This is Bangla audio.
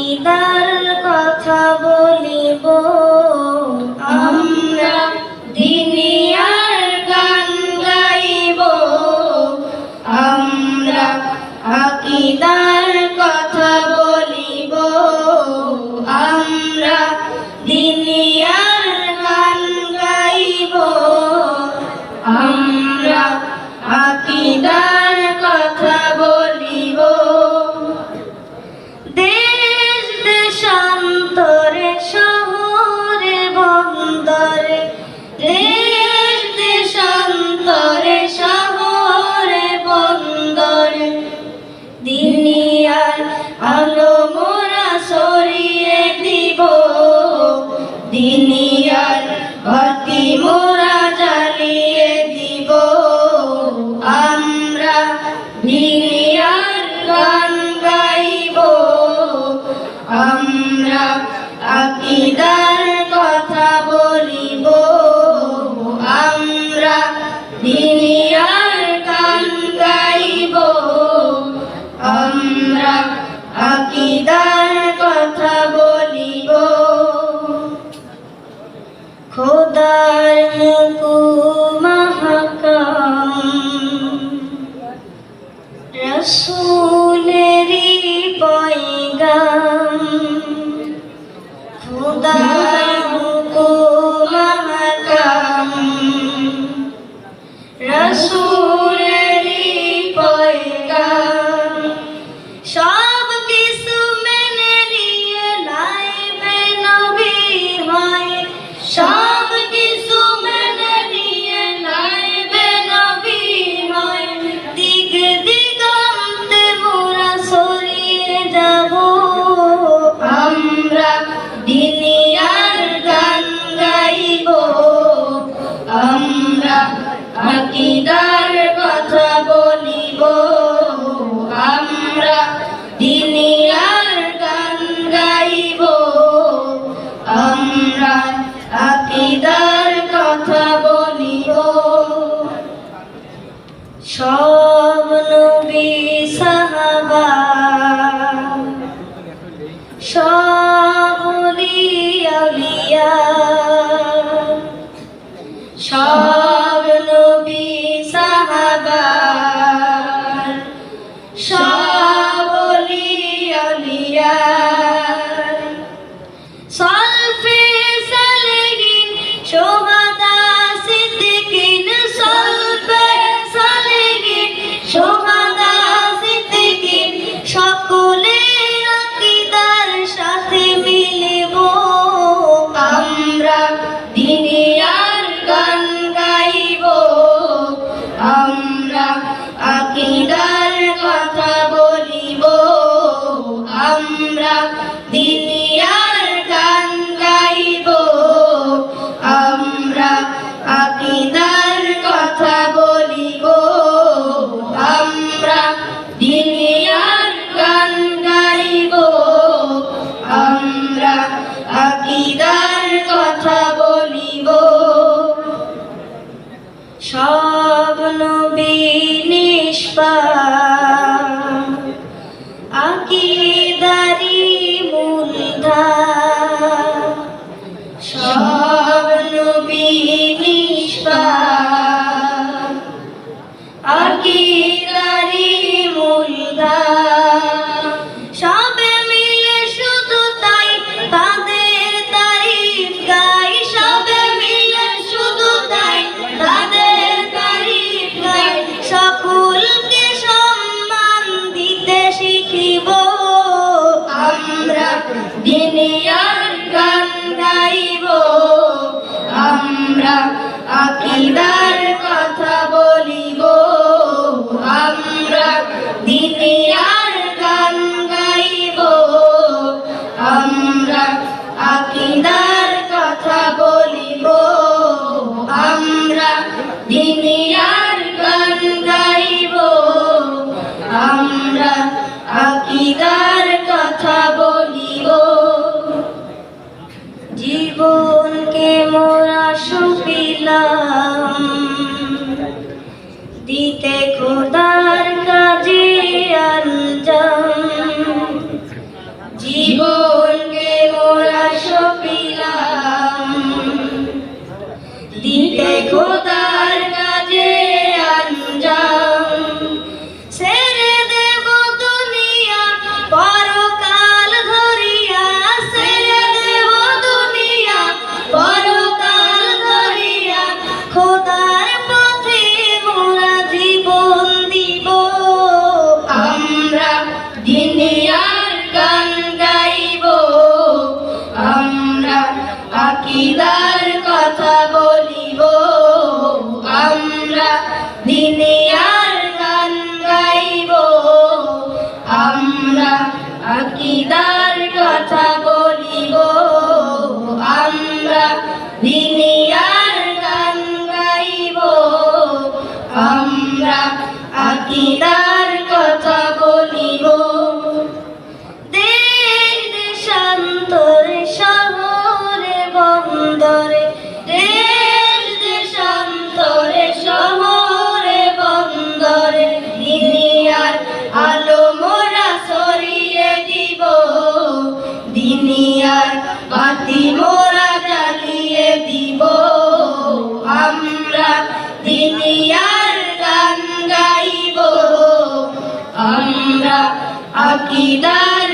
আকিদার কথা বলিব আমরা, দিনিয়ার গান গাইব আমরা, আকিদার কথা বলিব আমরা, দিনিয়ার গান গাইব আমরা, আকিদার কথা বলিব। দেশ দেশান্তরে শহরে বন্দরে, দেশ দেশান্তরে শহরে বন্দরে, দুনিয়ার আলো মোরা ছড়িয়ে দিব, দুনিয়ার বাতি মোরা জ্বালিয়ে দিব আমরা, দুনিয়ার গান গাইব আমরা, আকিদার কথা বলিব আমরা, দুনিয়ার গান গাইব আমরা, আকিদার কথা বলিব। খোদার হুকুম হাকাম রাসূলেরই পয়গাম, খোদার হুকুম হাকাম রাসূলেরই পয়গাম, সব কিছু মেনে নিয়ে লাইবে নবী হয়, সব কিছু মেনে নিয়ে লাইবে নবী হয়, দিক দিগন্তে মোরা ছড়িয়ে যাব আমরা, দুনিয়ার গান গাইব আমরা, আকিদার কথা বলিব আমরা, দুনিয়ার গান গাইব আমরা, আকিদার কথা বলিব। সব নবী সাহাবা সব আউলিয়া, সব নবী সাহাবা সব আউলিয়া, সলফে সালেহিন শুহাদা সিদ্দিকিন, সলফে সালেহিন শুহাদা সিদ্দিকিন, সকলের আকিদার সাথে মিলিব আমরা, দুনিয়ার গান গাইব আমরা, আকিদার কথা বলিব আমরা, দুনিয়ার গান গাইব আমরা, আকিদার কথা বলিব আমরা, দুনিয়ার গান গাইব আমরা, আকিদার কথা বলিব। সব নবী নিষ্পাপ আকিদারি মূলধার, সব নবী নিষ্পাপ আকিদারি মূলধার, সবে মিলে শুধু তাই তাদের তারিফ গাই, সবে মিলে শুধু তাই তাদের তারিফ গাই, সকলকে সম্মান দিতে শিখিব আমরা, দুনিয়ার গান গাইব আমরা, আকিদার কথা বলিব আমরা, দুনিয়ার গান গাইব আমরা, আকিদার কথা বলিব আমরা, দুনিয়ার গান গাইব আমরা, আকিদার কথা বলিব। জীবনকে মোরা সঁপিলাম দিতে খোদার কাজে আঞ্জাম, জীবন খোদার কাজে আঞ্জাম ছেড়ে দেব দুনিয়া পরকাল ধরিয়া ছেড়ে দেব দুনিয়া পরকাল ধরিয়া খোদার পথে মোরা জীবন দিব আমরা দুনিয়ার গান গাইব আমরা আকীদার কথা বলিব আমরা দুনিয়ার গান গাইব আমরা আকীদার কথা বলিব আমরা দুনিয়ার গান গাইব আমরা আকীদার কথা বলিব দেশ দেশান্তরে শহরে বন্দরে দেশ দেশান্তরে শহরে বন্দরে দুনিয়ার আলো মোরা ছড়িয়ে দিব দুনিয়ার বাতি মোরা জ্বালিয়ে দিব আমরা দুনিয়ার গান গাইব আমরা আকীদার